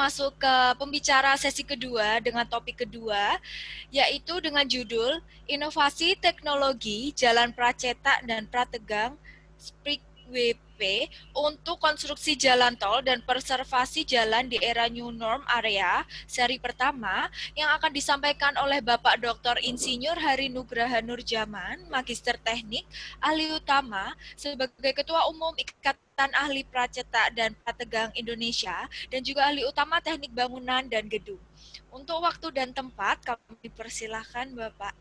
masuk ke pembicara sesi kedua dengan topik kedua, yaitu dengan judul Inovasi Teknologi Jalan Pracetak dan Prategang SPIK-WP untuk konstruksi jalan tol dan preservasi jalan di era New Norm Area seri pertama yang akan disampaikan oleh Bapak Dr. Insinyur Hari Nugraha Nurjaman, Magister Teknik, ahli utama sebagai Ketua Umum Ikatan Ahli Pracetak dan Prategang Indonesia dan juga ahli utama Teknik Bangunan dan Gedung. Untuk waktu dan tempat kami persilahkan Bapak.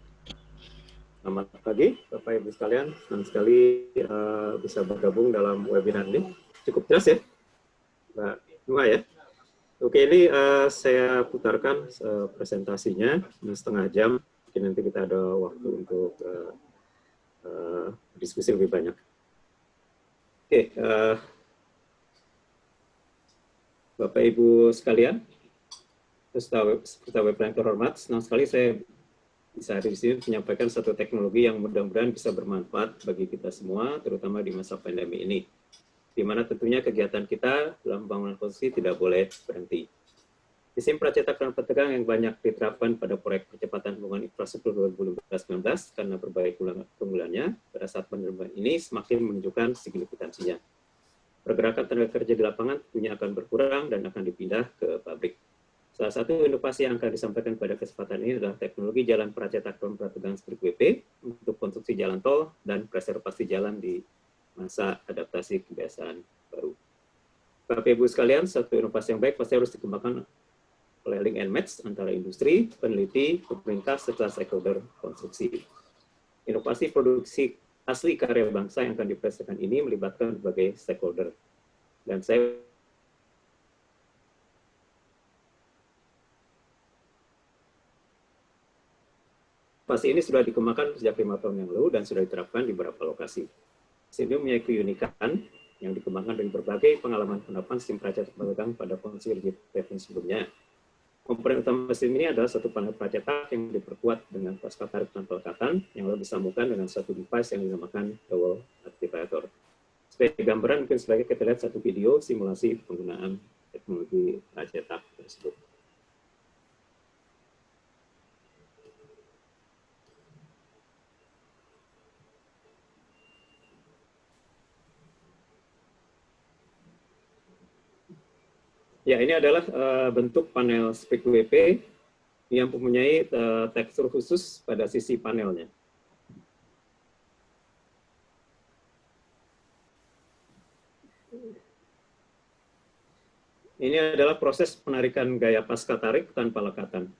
Selamat pagi Bapak Ibu sekalian, senang sekali bisa bergabung dalam webinar ini. Cukup jelas ya Mbak Nua ya. Oke, ini saya putarkan presentasinya setengah jam, mungkin nanti kita ada waktu untuk diskusi lebih banyak. Oke, Bapak Ibu sekalian, peserta webinar yang terhormat, senang sekali saya bisa di sini menyampaikan satu teknologi yang mudah-mudahan bisa bermanfaat bagi kita semua, terutama di masa pandemi ini, di mana tentunya kegiatan kita dalam pembangunan konstruksi tidak boleh berhenti. Sistem pracetak dan prategang yang banyak diterapkan pada proyek percepatan pembangunan infrastruktur 2019 karena berbagai keunggulannya, pada saat pandemi ini semakin menunjukkan signifikansinya. Pergerakan tenaga kerja di lapangan tentunya akan berkurang dan akan dipindah ke pabrik. Salah satu inovasi yang akan disampaikan pada kesempatan ini adalah teknologi jalan pracetak dan prategang SPIK-WP untuk konstruksi jalan tol dan preservasi jalan di masa adaptasi kebiasaan baru. Bapak Ibu sekalian, satu inovasi yang baik pasti harus dikembangkan oleh link and match antara industri, peneliti, pemerintah, serta stakeholder konstruksi. Inovasi produksi asli karya bangsa yang akan dipresentasikan ini melibatkan berbagai stakeholder. Dan saya inovasi ini sudah dikembangkan sejak 5 tahun yang lalu dan sudah diterapkan di beberapa lokasi. Sistem mempunyai keunikan yang dikembangkan dari berbagai pengalaman penerapan sistem pracetak prategang pada kondisi tahun sebelumnya. Komponen utama sistem ini adalah satu panel pracetak yang diperkuat dengan pasca tarik dan pelekatan yang lalu disambungkan dengan satu device yang dinamakan dowel activator. Sebagai gambaran, mungkin sebagai kita lihat satu video simulasi penggunaan teknologi pracetak tersebut. Ya, ini adalah bentuk panel SPIK-WP yang mempunyai tekstur khusus pada sisi panelnya. Ini adalah proses penarikan gaya pasca tarik tanpa lekatan.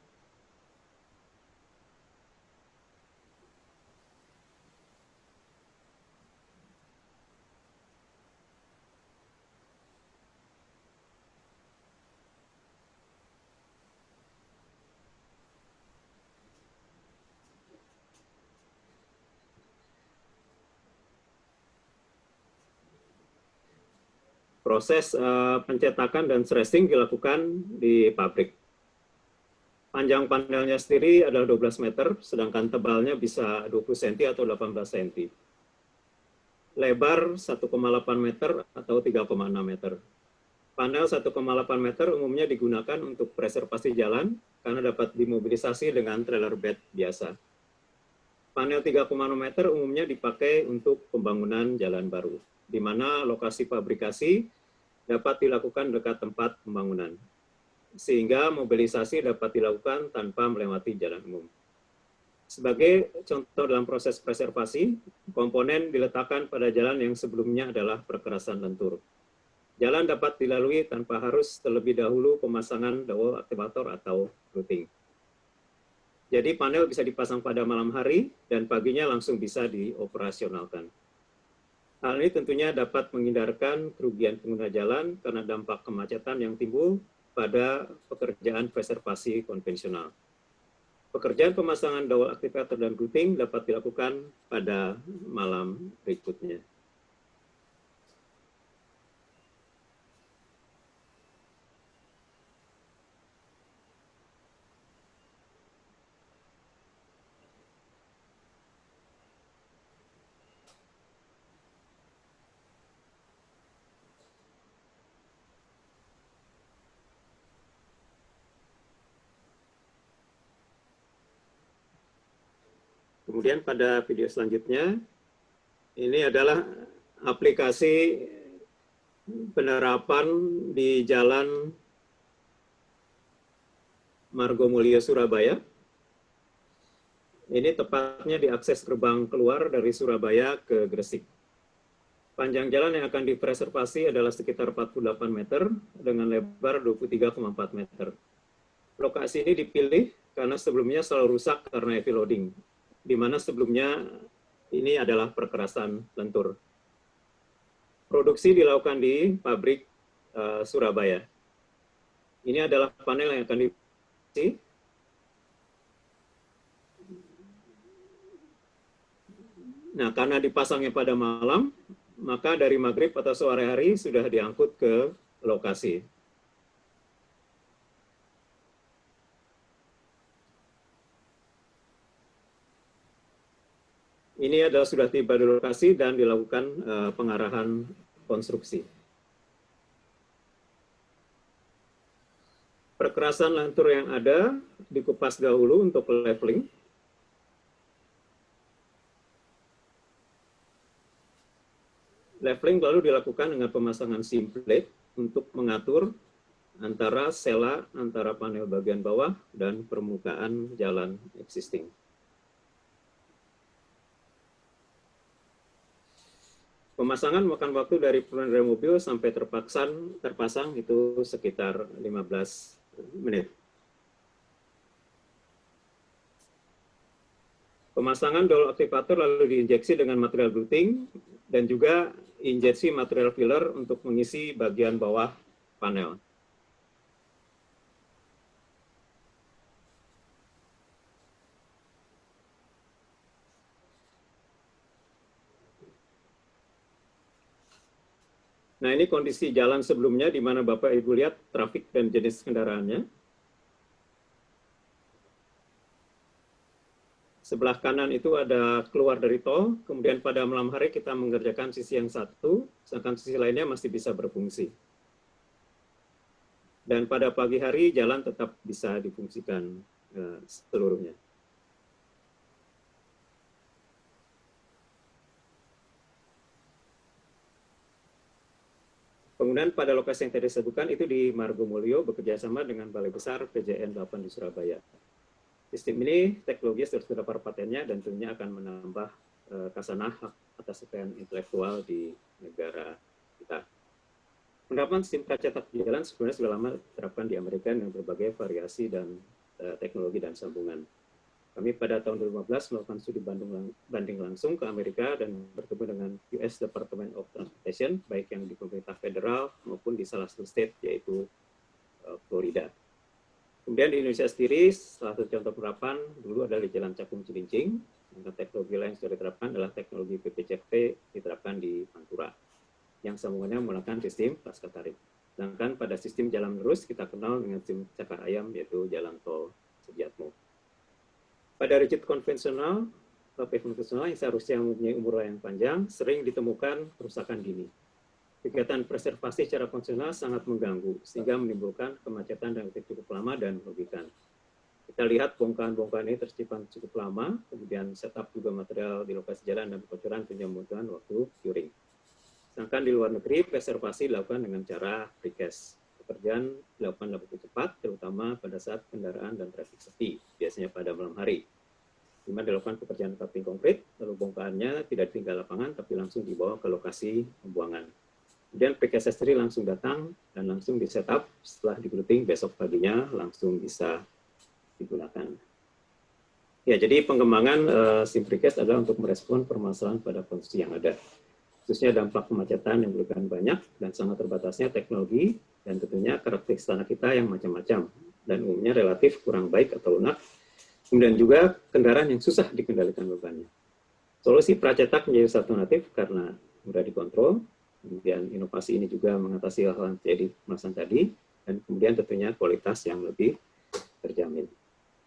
Proses pencetakan dan stressing dilakukan di pabrik. Panjang panelnya sendiri adalah 12 meter, sedangkan tebalnya bisa 20 cm atau 18 cm. Lebar 1,8 meter atau 3,6 meter. Panel 1,8 meter umumnya digunakan untuk preservasi jalan karena dapat dimobilisasi dengan trailer bed biasa. Panel 3,6 meter umumnya dipakai untuk pembangunan jalan baru, di mana lokasi fabrikasi dapat dilakukan dekat tempat pembangunan, sehingga mobilisasi dapat dilakukan tanpa melewati jalan umum. Sebagai contoh dalam proses preservasi, komponen diletakkan pada jalan yang sebelumnya adalah perkerasan lentur. Jalan dapat dilalui tanpa harus terlebih dahulu pemasangan dowel aktivator atau routing. Jadi panel bisa dipasang pada malam hari dan paginya langsung bisa dioperasionalkan. Hal ini tentunya dapat menghindarkan kerugian pengguna jalan karena dampak kemacetan yang timbul pada pekerjaan preservasi konvensional. Pekerjaan pemasangan dowel aktivator dan routing dapat dilakukan pada malam berikutnya. Kemudian pada video selanjutnya, ini adalah aplikasi penerapan di Jalan Margomulyo, Surabaya. Ini tepatnya di akses gerbang keluar dari Surabaya ke Gresik. Panjang jalan yang akan dipreservasi adalah sekitar 48 meter dengan lebar 23,4 meter. Lokasi ini dipilih karena sebelumnya selalu rusak karena heavy loading, di mana sebelumnya ini adalah perkerasan lentur. Produksi dilakukan di pabrik Surabaya. Ini adalah panel yang akan diproduksi. Nah, karena dipasangnya pada malam, maka dari maghrib atau sore hari sudah diangkut ke lokasi. Ini adalah sudah tiba di lokasi dan dilakukan pengarahan konstruksi. Perkerasan lentur yang ada dikupas dahulu untuk leveling. Leveling lalu dilakukan dengan pemasangan seam plate untuk mengatur antara sela antara panel bagian bawah dan permukaan jalan existing. Pemasangan memakan waktu dari pengendara mobil sampai terpasang itu sekitar 15 menit. Pemasangan dowel aktivator lalu diinjeksi dengan material bluting dan juga injeksi material filler untuk mengisi bagian bawah panel. Nah, ini kondisi jalan sebelumnya di mana Bapak Ibu lihat trafik dan jenis kendaraannya. Sebelah kanan itu ada keluar dari tol, kemudian pada malam hari kita mengerjakan sisi yang satu, sedangkan sisi lainnya masih bisa berfungsi. Dan pada pagi hari jalan tetap bisa difungsikan seluruhnya. Kemudian pada lokasi yang tadi disebutkan itu di Margomulyo bekerjasama dengan Balai Besar PJN 8 di Surabaya. Sistem ini teknologi sudah terdapat patennya dan tentunya akan menambah khasanah hak atas kekayaan intelektual di negara kita. Penerapan sistem pracetak jalan sebenarnya sudah lama diterapkan di Amerika dengan berbagai variasi dan teknologi dan sambungan. Kami pada tahun 2015 melakukan studi banding langsung ke Amerika dan bertemu dengan US Department of Transportation, baik yang di pemerintah federal maupun di salah satu state, yaitu Florida. Kemudian di Indonesia sendiri, salah satu contoh penerapan dulu adalah di Jalan Cakung Cilincing. Teknologi lain yang sudah diterapkan adalah teknologi PPCP diterapkan di Pantura, yang sambungannya menggunakan sistem pasca tarif. Sedangkan pada sistem jalan lurus kita kenal dengan sistem cakar ayam, yaitu jalan tol Sediatmo. Pada rigid konvensional, konvensional yang seharusnya mempunyai umur yang panjang, sering ditemukan kerusakan dini. Kegiatan preservasi secara konvensional sangat mengganggu, sehingga menimbulkan kemacetan dan cukup lama dan merugikan. Kita lihat bongkahan-bongkahan ini tersimpan cukup lama, kemudian setup juga material di lokasi jalan dan kebocoran hingga membutuhkan waktu curing. Sedangkan di luar negeri, preservasi dilakukan dengan cara precast. Pekerjaan dilakukan lebih cepat, terutama pada saat kendaraan dan traffic sepi, biasanya pada malam hari. Di mana dilakukan pekerjaan cutting konkret, lalu bongkahannya tidak tinggal lapangan, tapi langsung dibawa ke lokasi pembuangan. Kemudian precast sendiri langsung datang dan langsung di-setup, setelah digluting besok paginya langsung bisa digunakan. Ya, jadi pengembangan SIM precast adalah untuk merespon permasalahan pada kondisi yang ada. Khususnya dampak kemacetan yang bukan banyak dan sangat terbatasnya teknologi dan tentunya karakteristik tanah kita yang macam-macam dan umumnya relatif kurang baik atau lunak. Kemudian juga kendaraan yang susah dikendalikan bebannya. Solusi pracetak menjadi alternatif karena mudah dikontrol. Kemudian inovasi ini juga mengatasi hal-hal yang terjadi kemasan tadi, dan kemudian tentunya kualitas yang lebih terjamin.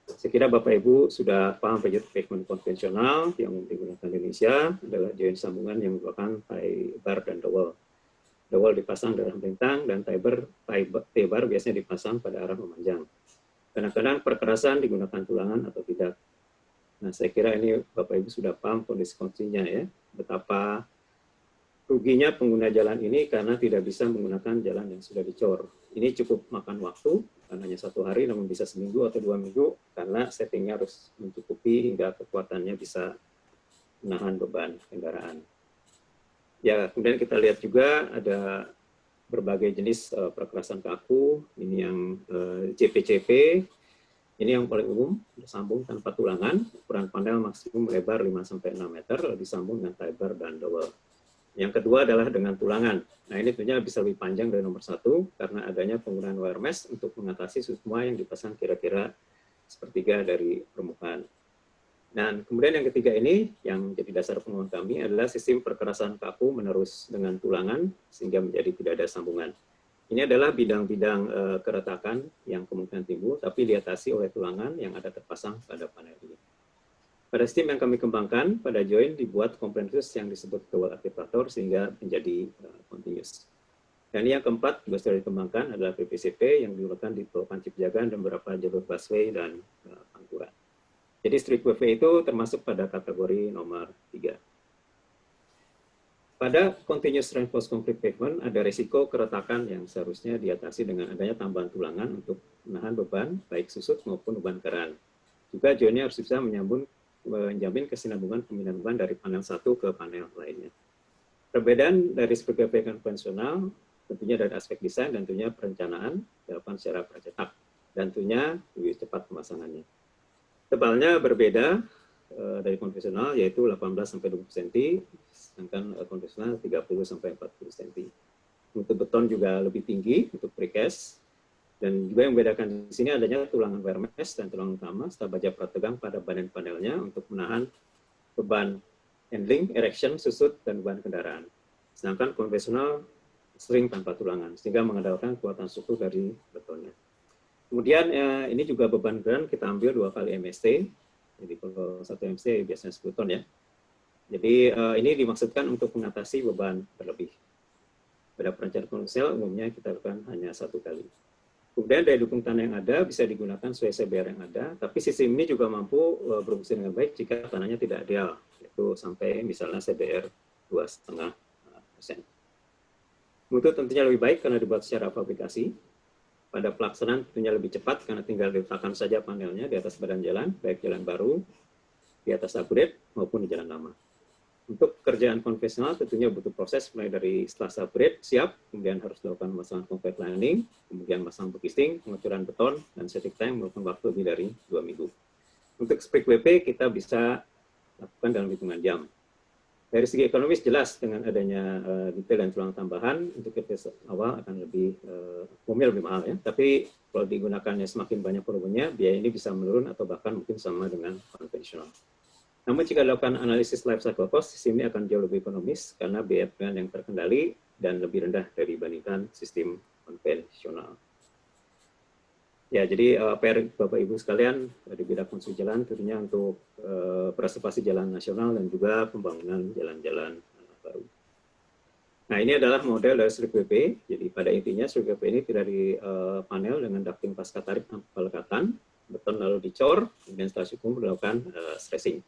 Saya kira Bapak Ibu sudah paham pavement konvensional yang digunakan di Indonesia adalah join sambungan yang merupakan tie bar dan dowel. Dowel dipasang dalam bentang dan tie bar biasanya dipasang pada arah memanjang. Kadang-kadang perkerasan digunakan tulangan atau tidak. Nah, saya kira ini Bapak Ibu sudah paham kondisi-kondisinya ya, betapa ruginya pengguna jalan ini karena tidak bisa menggunakan jalan yang sudah dicor. Ini cukup makan waktu, bukan hanya 1 hari, namun bisa seminggu atau 2 minggu, karena settingnya harus mencukupi hingga kekuatannya bisa menahan beban kendaraan. Ya, kemudian kita lihat juga ada berbagai jenis perkerasan kaku. Ini yang CP-CP, ini yang paling umum, disambung tanpa tulangan, ukuran panel maksimum lebar 5-6 meter, disambung dengan tie bar dan dowel. Yang kedua adalah dengan tulangan. Nah, ini tentunya bisa lebih panjang dari nomor 1 karena adanya penggunaan wire mesh untuk mengatasi semua yang dipasang kira-kira sepertiga dari permukaan. Dan kemudian yang ketiga ini, yang jadi dasar penemuan kami adalah sistem perkerasan kaku menerus dengan tulangan sehingga menjadi tidak ada sambungan. Ini adalah bidang-bidang keretakan yang kemungkinan timbul, tapi diatasi oleh tulangan yang ada terpasang pada panel ini. Pada sistem yang kami kembangkan, pada join dibuat komponen khusus yang disebut dowel aktivator sehingga menjadi continuous. Dan yang keempat, juga sudah dikembangkan adalah PPCP yang digunakan di pancip jagaan dan beberapa jalur busway dan pantura. Jadi street wave itu termasuk pada kategori nomor 3. Pada continuous reinforced concrete pavement ada risiko keretakan yang seharusnya diatasi dengan adanya tambahan tulangan untuk menahan beban baik susut maupun beban keran. Juga joinnya harus bisa menjamin kesinambungan pemindahan beban dari panel satu ke panel lainnya. Perbedaan dari sebagai konvensional tentunya dari aspek desain dan tentunya perencanaan dilakukan secara percetak dan tentunya lebih cepat pemasangannya. Tebalnya berbeda dari konvensional yaitu 18-20 cm, sedangkan konvensional 30-40 cm. Untuk beton juga lebih tinggi untuk precast. Dan juga yang membedakan di sini adanya tulangan wire mesh dan tulangan utama serta baja prategang pada badan panelnya untuk menahan beban handling, erection, susut, dan beban kendaraan. Sedangkan konvensional sering tanpa tulangan, sehingga mengandalkan kekuatan struktur dari betonnya. Kemudian ini juga beban kendaraan kita ambil 2 kali MST, jadi kalau 1 MST biasanya 10 ton ya. Jadi ini dimaksudkan untuk mengatasi beban berlebih. Pada perencanaan konvensional umumnya kita lakukan hanya 1 kali. Kemudian daya dukung tanah yang ada bisa digunakan sesuai CBR yang ada, tapi sistem ini juga mampu berfungsi dengan baik jika tanahnya tidak ideal, yaitu sampai misalnya CBR 2,5%. Mutu tentunya lebih baik karena dibuat secara fabrikasi. Pada pelaksanaan tentunya lebih cepat karena tinggal diletakkan saja panelnya di atas badan jalan, baik jalan baru, di atas upgrade maupun di jalan lama. Untuk pekerjaan konvensional tentunya butuh proses mulai dari setelah upgrade siap, kemudian harus dilakukan pemasangan concrete lining, kemudian pasang bookisting, pengecuran beton, dan setting time memakan waktu lebih dari 2 minggu. Untuk split WP kita bisa lakukan dalam hitungan jam. Dari segi ekonomis jelas dengan adanya detail dan tulang tambahan untuk fase awal akan lebih umumnya lebih mahal ya. Tapi kalau digunakannya semakin banyak volumenya, biaya ini bisa menurun atau bahkan mungkin sama dengan konvensional. Namun jika dilakukan analisis life cycle cost, sistem ini akan jauh lebih ekonomis karena biaya pengadaan yang terkendali dan lebih rendah dibandingkan sistem konvensional. Ya, jadi PR Bapak Ibu sekalian di bidang konstruksi jalan tentunya untuk preservasi jalan nasional dan juga pembangunan jalan-jalan baru. Nah, ini adalah model dari strip WP. Jadi pada intinya strip WP ini tidak di panel dengan ducting pasca tarik tanpa pelekatan, beton lalu dicor, kemudian setelah cukup dilakukan stressing.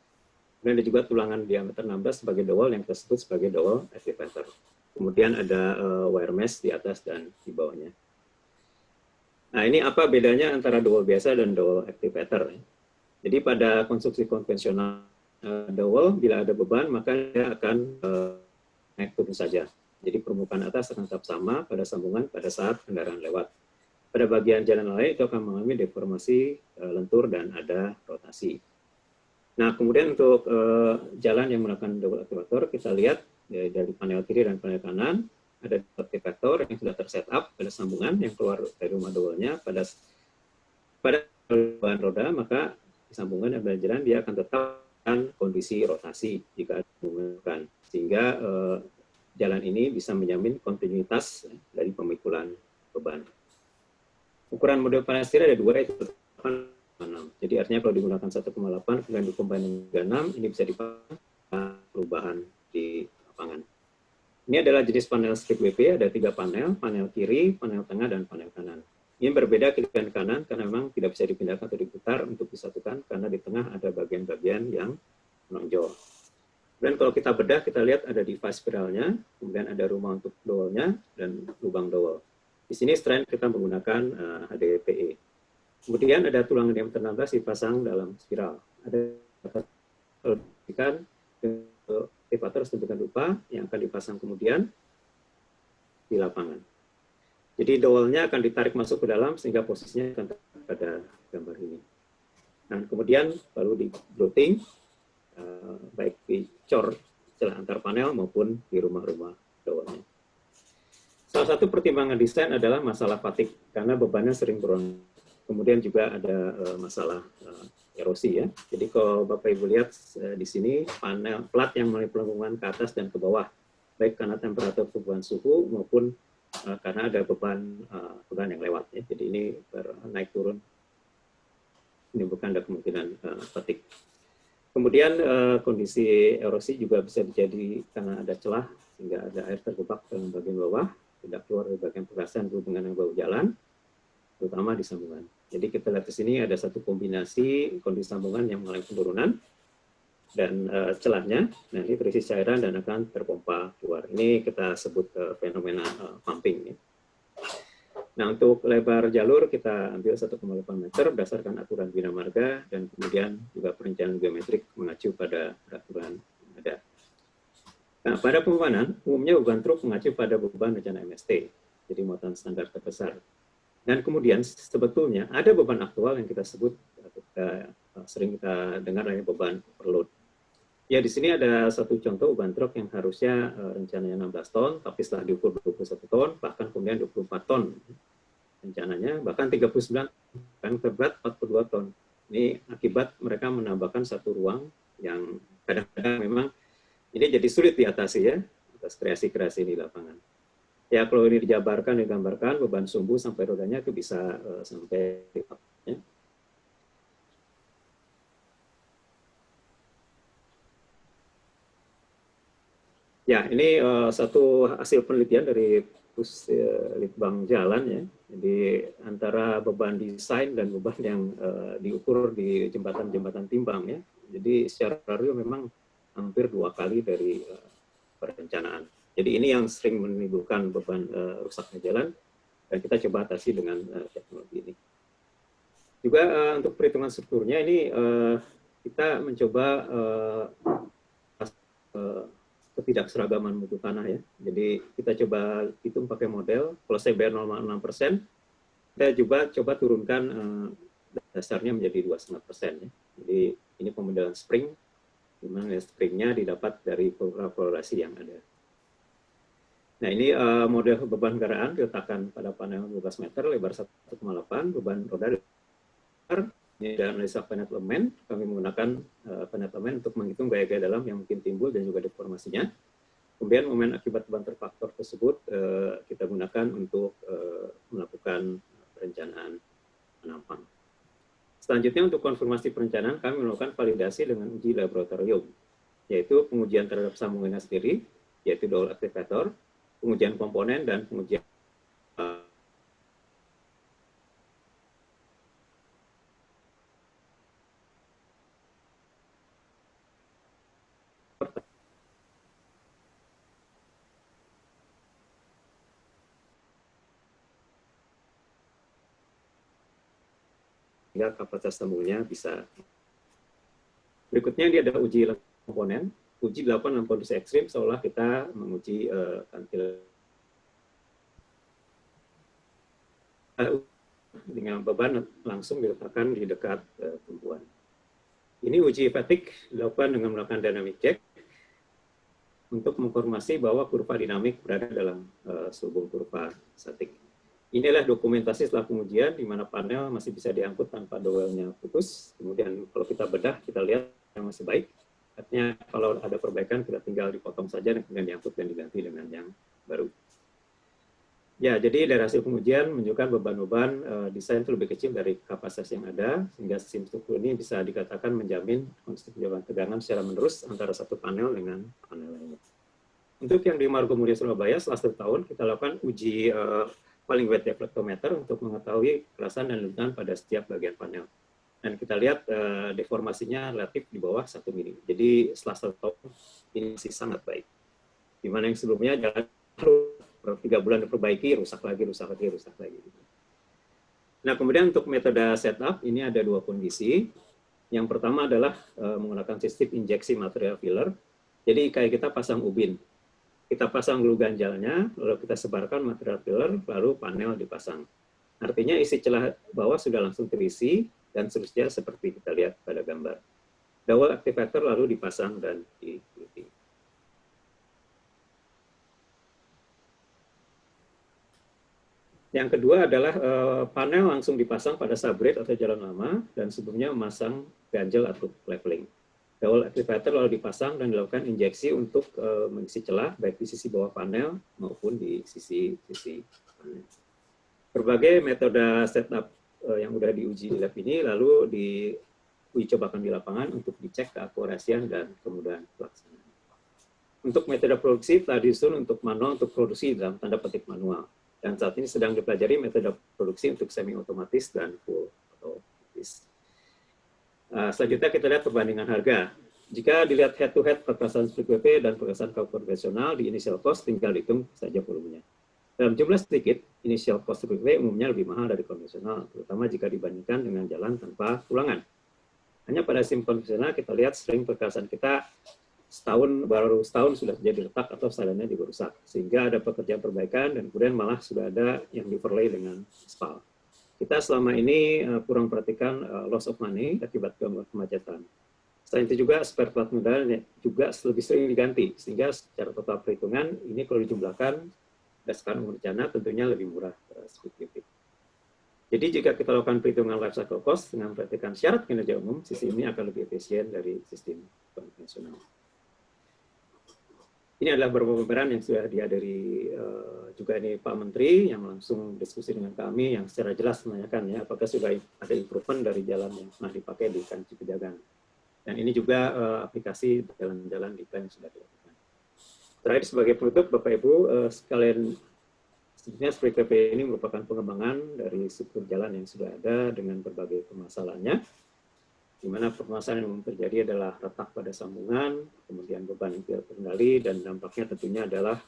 Kemudian ada juga tulangan diameter 16 sebagai dowel yang kita sebut sebagai dowel activator. Kemudian ada wire mesh di atas dan di bawahnya. Nah, ini apa bedanya antara dowel biasa dan dowel activator? Jadi pada konstruksi konvensional dowel bila ada beban maka dia akan naik turun saja. Jadi permukaan atas akan tetap sama pada sambungan pada saat kendaraan lewat. Pada bagian jalan lain itu akan mengalami deformasi, lentur dan ada rotasi. Nah, kemudian untuk jalan yang menggunakan dowel activator, kita lihat dari panel kiri dan panel kanan, ada activator yang sudah tersetup pada sambungan yang keluar dari rumah dowelnya pada bahan roda, maka sambungan yang berjalan dia akan tetap kondisi rotasi jika menggunakan, sehingga jalan ini bisa menjamin kontinuitas dari pemikulan beban. Ukuran model panel setir ada 2, itu 6. Jadi artinya kalau digunakan 1,8 kemudian dikombin dengan 6, ini bisa dipakai perubahan di lapangan. Ini adalah jenis panel strip WP, ada 3 panel, panel kiri, panel tengah, dan panel kanan. Ini berbeda kiri dan kanan karena memang tidak bisa dipindahkan atau diputar untuk disatukan karena di tengah ada bagian-bagian yang menonjol. Dan kalau kita bedah, kita lihat ada device spiralnya, kemudian ada rumah untuk dowelnya dan lubang dowel. Di sini strand kita menggunakan HDPE. Kemudian ada tulang diameter 16 dipasang dalam spiral. Ada elevator sedemikian rupa yang akan dipasang kemudian di lapangan. Jadi dowelnya akan ditarik masuk ke dalam sehingga posisinya akan terlihat pada gambar ini. Dan kemudian baru di grouting, baik di cor celah antar panel maupun di rumah-rumah dowelnya. Salah satu pertimbangan desain adalah masalah fatigue karena bebannya sering berulang. Kemudian juga ada masalah erosi ya. Jadi kalau Bapak Ibu lihat di sini panel plat yang mulai pelengkungan ke atas dan ke bawah, baik karena temperatur perubahan suhu maupun karena ada beban yang lewat ya. Jadi ini naik turun menimbulkan ada kemungkinan fatigue. Kemudian kondisi erosi juga bisa terjadi karena ada celah sehingga ada air terjebak dalam bagian bawah, tidak keluar dari bagian perkasan berhubungan dengan bahu jalan, terutama di sambungan. Jadi kita lihat di sini ada satu kombinasi kondisi sambungan yang mengalami penurunan dan celahnya, nah ini terisi cairan dan akan terpompa keluar. Ini kita sebut fenomena pumping. Ya. Nah untuk lebar jalur kita ambil 1,8 meter berdasarkan aturan Bina Marga dan kemudian juga perencanaan geometrik mengacu pada peraturan yang ada. Nah pada pembebanan, umumnya beban truk mengacu pada beban rencana MST, jadi muatan standar terbesar. Dan kemudian sebetulnya ada beban aktual yang kita sebut, sering kita dengar namanya beban overload. Ya di sini ada satu contoh beban truk yang harusnya rencananya 16 ton, tapi setelah diukur 21 ton, bahkan kemudian 24 ton rencananya, bahkan 39 kan terberat 42 ton. Ini akibat mereka menambahkan satu ruang yang kadang-kadang memang ini jadi sulit diatasi ya, atas kreasi-kreasi di lapangan. Ya kalau ini dijabarkan, digambarkan, beban sumbu sampai rodanya itu bisa sampai ya. Ya, ini satu hasil penelitian dari Litbang Jalan ya. Jadi antara beban desain dan beban yang diukur di jembatan-jembatan timbang ya. Jadi secara real memang hampir 2 kali dari perencanaan. Jadi ini yang sering menimbulkan beban rusaknya jalan dan kita coba atasi dengan teknologi ini. Juga untuk perhitungan strukturnya ini kita mencoba ketidakseragaman mutu tanah ya. Jadi kita coba hitung pakai model, kalau saya bayar 0,6%, kita coba turunkan dasarnya menjadi 2,5% ya. Jadi ini pemodelan spring, di mana springnya didapat dari korelasi yang ada. Nah ini model beban kendaraan diletakkan pada panel 12 meter, lebar 1,8, beban roda ini ada analisa finite element, kami menggunakan finite element untuk menghitung gaya-gaya dalam yang mungkin timbul dan juga deformasinya. Kemudian momen akibat banter faktor tersebut kita gunakan untuk melakukan perencanaan penampang. Selanjutnya untuk konfirmasi perencanaan kami melakukan validasi dengan uji laboratorium, yaitu pengujian terhadap sambungannya sendiri, yaitu dowel activator, pengujian komponen, dan pengujian sehingga kapasitas sambungnya bisa. Berikutnya dia ada uji komponen. Uji dilakukan dalam kondisi ekstrim seolah kita menguji kantil dengan beban langsung diletakkan di dekat tumpuan. Ini uji fatigue dilakukan dengan melakukan dynamic check untuk mengkonfirmasi bahwa kurva dinamik berada dalam selubung kurva statik. Inilah dokumentasi setelah pengujian di mana panel masih bisa diangkut tanpa dowelnya putus. Kemudian kalau kita bedah, kita lihat yang masih baik. Artinya kalau ada perbaikan kita tinggal dipotong saja dan kemudian diangkut dan diganti dengan yang baru. Ya, jadi dari hasil pengujian menunjukkan beban-beban desain itu lebih kecil dari kapasitas yang ada, sehingga sistem struktur ini bisa dikatakan menjamin konsep penjagaan tegangan secara menerus antara satu panel dengan panel lainnya. Untuk yang di Margomulia Surabaya, setelah 1 tahun kita lakukan uji falling weight deflectometer untuk mengetahui kerasan dan lenturan pada setiap bagian panel. Dan kita lihat deformasinya relatif di bawah 1 mm. Jadi setelah 1 tahun ini masih sangat baik. Di mana yang sebelumnya jalan 3 bulan diperbaiki, rusak lagi. Nah, kemudian untuk metode setup ini ada 2 kondisi. Yang pertama adalah menggunakan sistem injeksi material filler. Jadi kayak kita pasang ubin. Kita pasang glue ganjalnya, lalu kita sebarkan material filler, lalu panel dipasang. Artinya isi celah bawah sudah langsung terisi, dan seterusnya seperti kita lihat pada gambar. Dowel activator lalu dipasang dan diikuti. Yang kedua adalah panel langsung dipasang pada subgrade atau jalan lama, dan sebelumnya memasang ganjel atau leveling. Dowel activator lalu dipasang dan dilakukan injeksi untuk mengisi celah, baik di sisi bawah panel maupun di sisi panel. Berbagai metode setup yang sudah diuji di lab ini lalu diuji cobakan di lapangan untuk dicek keakurasian dan kemudahan pelaksanaan. Untuk metode produksi telah disusun untuk manual untuk produksi dalam tanda petik manual, dan saat ini sedang dipelajari metode produksi untuk semi otomatis dan full otomatis. Selanjutnya kita lihat perbandingan harga. Jika dilihat head to head perkasan split WP dan perkasan kau konvensional di initial cost, tinggal dihitung saja volumenya. Dalam jumlah sedikit, initial cost WP umumnya lebih mahal dari konvensional, terutama jika dibandingkan dengan jalan tanpa tulangan. Hanya pada SIM konvensional kita lihat sering perkasan kita baru setahun sudah jadi retak atau salinnya juga rusak, sehingga ada pekerjaan perbaikan dan kemudian malah sudah ada yang di-overlay dengan aspal. Kita selama ini kurang perhatikan loss of money akibat kemacetan. Selain itu juga spare part modal juga lebih sering diganti, sehingga secara total perhitungan ini kalau dijumlahkan berdasarkan rencana tentunya lebih murah split. Jadi jika kita lakukan perhitungan life cycle cost dengan memperhatikan syarat kinerja umum, sistem ini akan lebih efisien dari sistem konvensional. Ini adalah beberapa pameran yang sudah dihadiri juga ini Pak Menteri yang langsung diskusi dengan kami yang secara jelas menanyakan ya apakah sudah ada improvement dari jalan yang pernah dipakai di Kanci Pejagan. Dan ini juga aplikasi jalan-jalan di plan yang sudah dilakukan. Terakhir sebagai penutup Bapak Ibu sekalian, sebenarnya Split WP ini merupakan pengembangan dari struktur jalan yang sudah ada dengan berbagai permasalahannya, di mana permasalahan yang terjadi adalah retak pada sambungan, kemudian beban yang tidak terkendali, dan dampaknya tentunya adalah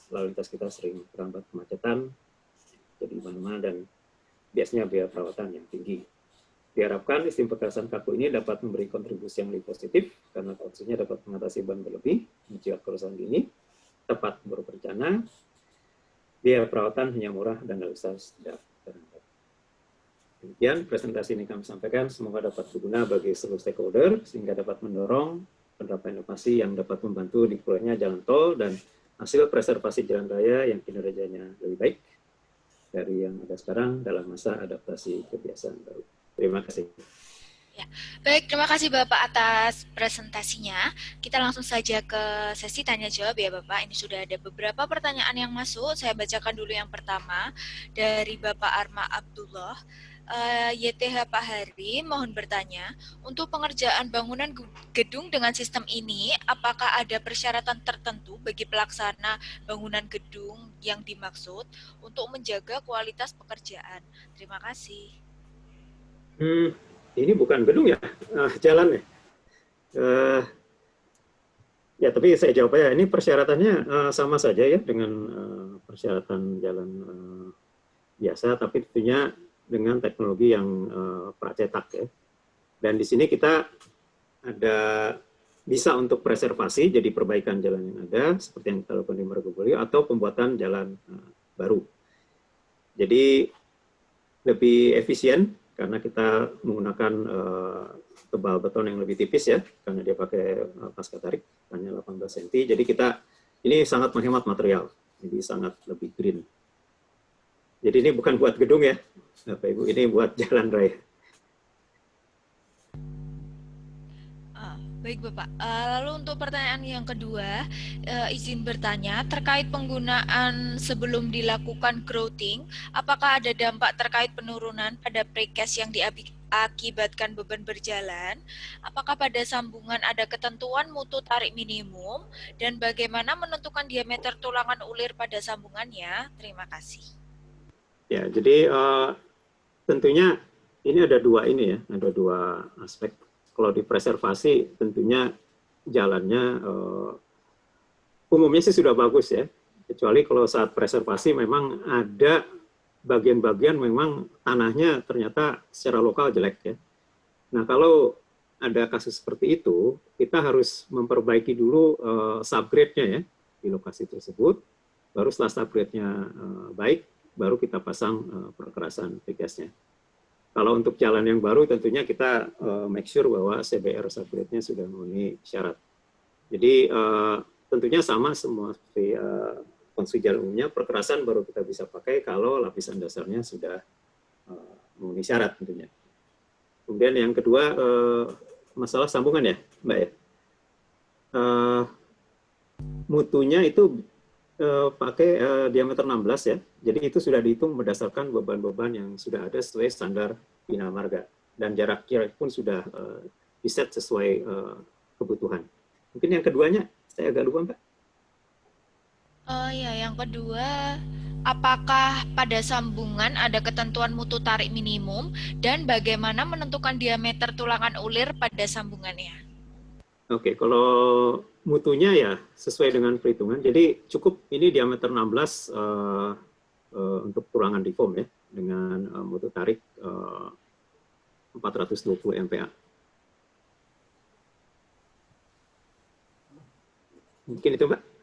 lalu lintas kita sering terambat kemacetan, jadi mana-mana dan biasanya biaya perawatan yang tinggi. Diharapkan sistem perkerasan kaku ini dapat memberi kontribusi yang lebih positif, karena maksudnya dapat mengatasi beban berlebih, mencegah kerusakan dini, tepat berencana, biaya perawatan hanya murah dan tidak usah tidak terhambat. Demikian presentasi ini kami sampaikan, semoga dapat berguna bagi seluruh stakeholder, sehingga dapat mendorong penerapan inovasi yang dapat membantu diploynya jalan tol dan hasil preservasi jalan raya yang kinerjanya lebih baik dari yang ada sekarang dalam masa adaptasi kebiasaan baru. Terima kasih. Ya. Baik, terima kasih Bapak atas presentasinya. Kita langsung saja ke sesi tanya jawab ya Bapak. Ini sudah ada beberapa pertanyaan yang masuk. Saya bacakan dulu yang pertama dari Bapak Arma Abdullah. YTH Pak Hari mohon bertanya, untuk pengerjaan bangunan gedung dengan sistem ini, apakah ada persyaratan tertentu bagi pelaksana bangunan gedung yang dimaksud untuk menjaga kualitas pekerjaan? Terima kasih. Ini bukan gedung ya, jalan ya. Ya, tapi saya jawab ya, ini persyaratannya sama saja ya dengan persyaratan jalan biasa, tapi tentunya dengan teknologi yang pracetak ya. Dan di sini kita ada bisa untuk preservasi, jadi perbaikan jalan yang ada, seperti yang kita lakukan di Margopoli, atau pembuatan jalan baru. Jadi lebih efisien, karena kita menggunakan tebal beton yang lebih tipis ya, karena dia pakai pasca tarik hanya 18 cm. Jadi kita ini sangat menghemat material, jadi sangat lebih green. Jadi ini bukan buat gedung ya, Bapak Ibu, ini buat jalan raya. Baik Bapak, lalu untuk pertanyaan yang kedua, izin bertanya terkait penggunaan sebelum dilakukan grouting, apakah ada dampak terkait penurunan pada precast yang diakibatkan beban berjalan? Apakah pada sambungan ada ketentuan mutu tarik minimum? Dan bagaimana menentukan diameter tulangan ulir pada sambungannya? Terima kasih. Ya, jadi tentunya ini ada dua aspek. Kalau di preservasi tentunya jalannya umumnya sih sudah bagus ya. Kecuali kalau saat preservasi memang ada bagian-bagian memang tanahnya ternyata secara lokal jelek ya. Nah, kalau ada kasus seperti itu, kita harus memperbaiki dulu subgrade-nya ya di lokasi tersebut. Baru setelah subgrade-nya baik, baru kita pasang perkerasan precast-nya. Kalau untuk jalan yang baru tentunya kita make sure bahwa CBR subgrade-nya sudah memenuhi syarat. Jadi tentunya sama semua seperti konstruksi jalan umumnya, perkerasan baru kita bisa pakai kalau lapisan dasarnya sudah memenuhi syarat tentunya. Kemudian yang kedua masalah sambungan ya, Mbak ya. Mutunya itu pakai diameter 16 ya. Jadi itu sudah dihitung berdasarkan beban-beban yang sudah ada sesuai standar Bina Marga. Dan jarak kira pun sudah diset sesuai kebutuhan. Mungkin yang keduanya, saya agak lupa Mbak. Oh ya, yang kedua, apakah pada sambungan ada ketentuan mutu tarik minimum dan bagaimana menentukan diameter tulangan ulir pada sambungannya? Oke, kalau mutunya ya sesuai dengan perhitungan. Jadi cukup ini diameter 16 untuk tulangan di foam ya dengan mutu tarik 420 MPa. Mungkin itu Mbak.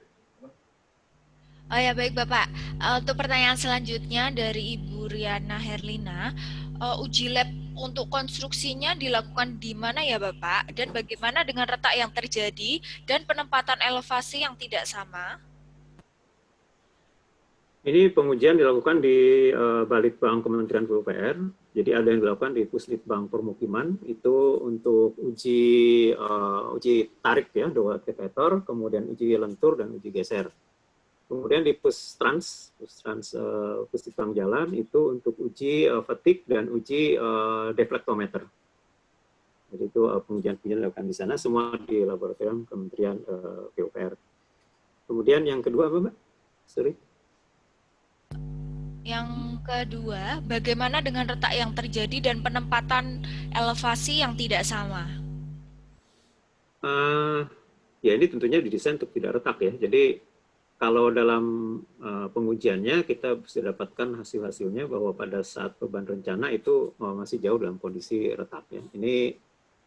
Oh ya, baik Bapak. Untuk pertanyaan selanjutnya dari Ibu Riana Herlina, uji lab untuk konstruksinya dilakukan di mana ya Bapak? Dan bagaimana dengan retak yang terjadi dan penempatan elevasi yang tidak sama? Ini pengujian dilakukan di Balitbang Kementerian PUPR. Jadi ada yang dilakukan di Puslitbang Permukiman itu untuk uji tarik ya, dua aktivator, kemudian uji lentur dan uji geser. Kemudian di Puslitbang Jalan itu untuk uji fatigue dan uji deflektometer. Jadi itu pengujian-pengujian dilakukan di sana, semua di laboratorium Kementerian PUPR. Kemudian yang kedua apa Mbak? Sorry. Yang kedua, bagaimana dengan retak yang terjadi dan penempatan elevasi yang tidak sama? Ya ini tentunya didesain untuk tidak retak ya. Jadi kalau dalam pengujiannya kita bisa dapatkan hasil-hasilnya bahwa pada saat beban rencana itu masih jauh dalam kondisi retak ya. Ini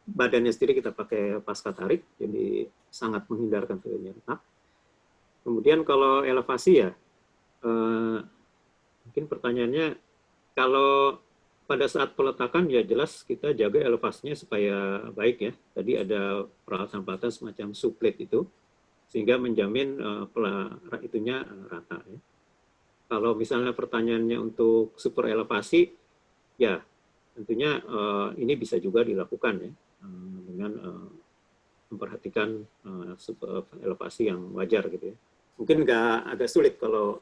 badannya sendiri kita pakai pasca tarik, jadi sangat menghindarkan terjadinya retak. Kemudian kalau elevasi ya, mungkin pertanyaannya kalau pada saat peletakan ya jelas kita jaga elevasinya supaya baik ya. Tadi ada peralatan-peralatan semacam subplate itu sehingga menjamin itunya rata ya. Kalau misalnya pertanyaannya untuk super elevasi ya tentunya ini bisa juga dilakukan ya dengan memperhatikan super elevasi yang wajar gitu ya. Mungkin agak sulit kalau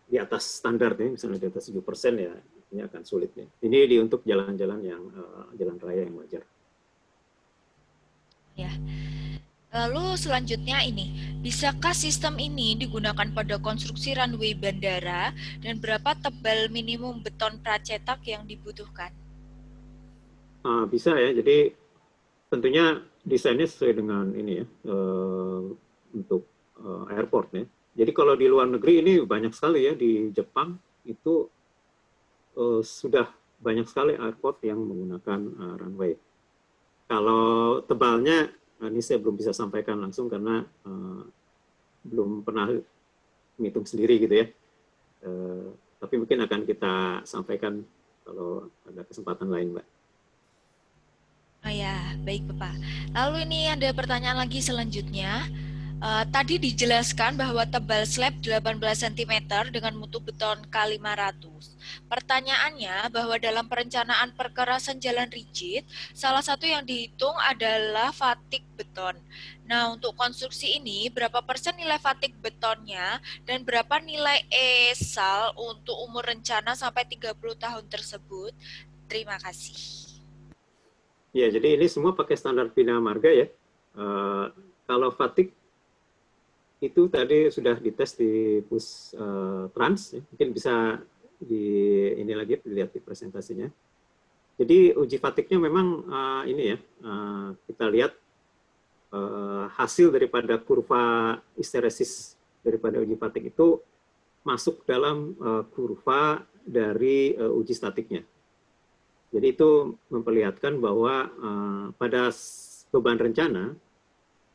di atas standar nih, misalnya di atas 7% ya ini akan sulit ya. Ini untuk jalan-jalan yang jalan raya yang wajar. Ya. Lalu selanjutnya ini, bisakah sistem ini digunakan pada konstruksi runway bandara dan berapa tebal minimum beton pracetak yang dibutuhkan? Bisa ya, jadi tentunya desainnya sesuai dengan ini ya, untuk airport ya. Jadi kalau di luar negeri ini banyak sekali ya, di Jepang itu sudah banyak sekali airport yang menggunakan runway. Kalau tebalnya, ini saya belum bisa sampaikan langsung karena belum pernah menghitung sendiri gitu ya. Tapi mungkin akan kita sampaikan kalau ada kesempatan lain, Mbak. Oh ya, baik Bapak. Lalu ini ada pertanyaan lagi selanjutnya. Tadi dijelaskan bahwa tebal slab 18 cm dengan mutu beton K500. Pertanyaannya bahwa dalam perencanaan perkerasan jalan rigid, salah satu yang dihitung adalah fatik beton. Nah, untuk konstruksi ini, berapa persen nilai fatik betonnya dan berapa nilai ESAL untuk umur rencana sampai 30 tahun tersebut? Terima kasih. Ya, jadi ini semua pakai standar Bina Marga ya. Kalau fatik itu tadi sudah dites di Trans, ya. Mungkin bisa ini lagi dilihat di presentasinya. Jadi uji fatiknya memang ini ya, kita lihat hasil daripada kurva histeresis daripada uji fatik itu masuk dalam kurva dari uji statiknya. Jadi itu memperlihatkan bahwa pada beban rencana,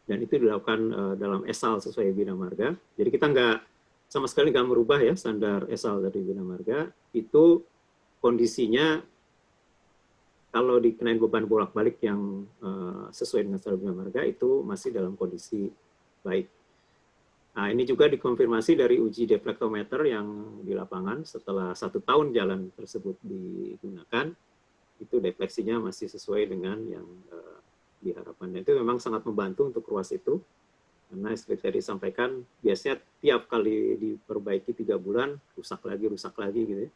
dan itu dilakukan dalam ESAL sesuai Bina Marga. Jadi kita sama sekali nggak merubah ya standar ESAL dari Bina Marga. Itu kondisinya kalau dikenain beban bolak-balik yang sesuai dengan standar Bina Marga itu masih dalam kondisi baik. Nah, ini juga dikonfirmasi dari uji deflektometer yang di lapangan setelah 1 tahun jalan tersebut digunakan, itu defleksinya masih sesuai dengan yang diharapkan. Itu memang sangat membantu untuk ruas itu, karena seperti tadi disampaikan, biasanya tiap kali diperbaiki 3 bulan, rusak lagi gitu ya.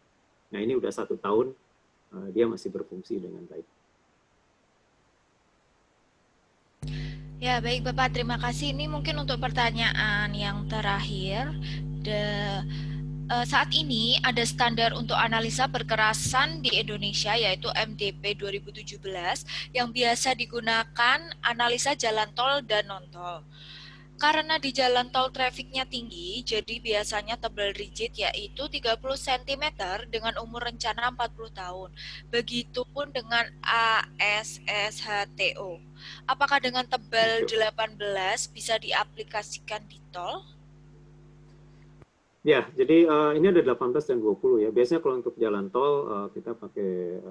Nah ini udah 1 tahun, dia masih berfungsi dengan baik. Ya, baik Bapak, terima kasih. Ini mungkin untuk pertanyaan yang terakhir. Saat ini ada standar untuk analisa perkerasan di Indonesia yaitu MDP 2017 yang biasa digunakan analisa jalan tol dan non-tol. Karena di jalan tol trafiknya tinggi, jadi biasanya tebal rigid yaitu 30 cm dengan umur rencana 40 tahun. Begitupun dengan ASSHTO. Apakah dengan tebal 18 bisa diaplikasikan di tol? Ya, jadi ini ada 18 dan 20 ya. Biasanya kalau untuk jalan tol kita pakai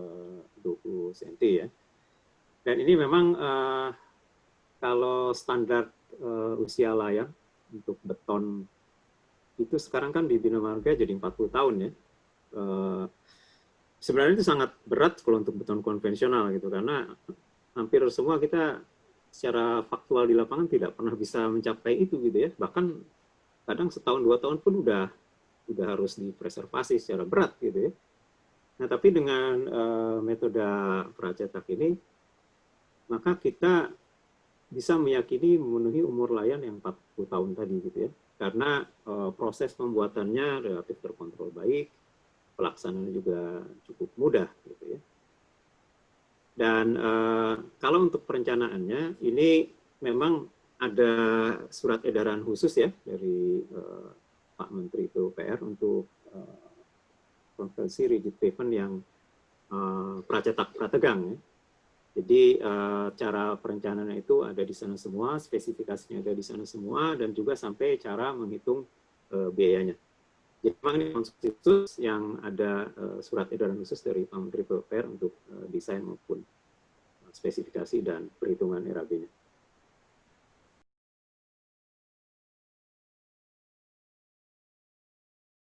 20 cm ya. Dan ini memang kalau standar usia layak untuk beton itu sekarang kan di Bina Marga jadi 40 tahun ya. Sebenarnya itu sangat berat kalau untuk beton konvensional gitu, karena hampir semua kita secara faktual di lapangan tidak pernah bisa mencapai itu gitu ya. Bahkan kadang setahun 2 tahun pun udah harus dipreservasi secara berat gitu ya. Nah tapi dengan metode pracetak ini, maka kita bisa meyakini memenuhi umur layan yang 40 tahun tadi gitu ya. Karena proses pembuatannya relatif terkontrol baik, pelaksanaannya juga cukup mudah gitu ya. Dan kalau untuk perencanaannya, ini memang ada surat edaran khusus ya dari Pak Menteri PUPR untuk konvensi rigid pavement yang pracetak prategang ya. Jadi cara perencanaannya itu ada di sana semua, spesifikasinya ada di sana semua, dan juga sampai cara menghitung biayanya. Jadi memang ini konstruksi khusus yang ada surat edaran khusus dari Pak Menteri PUPR untuk desain maupun spesifikasi dan perhitungan RAB-nya.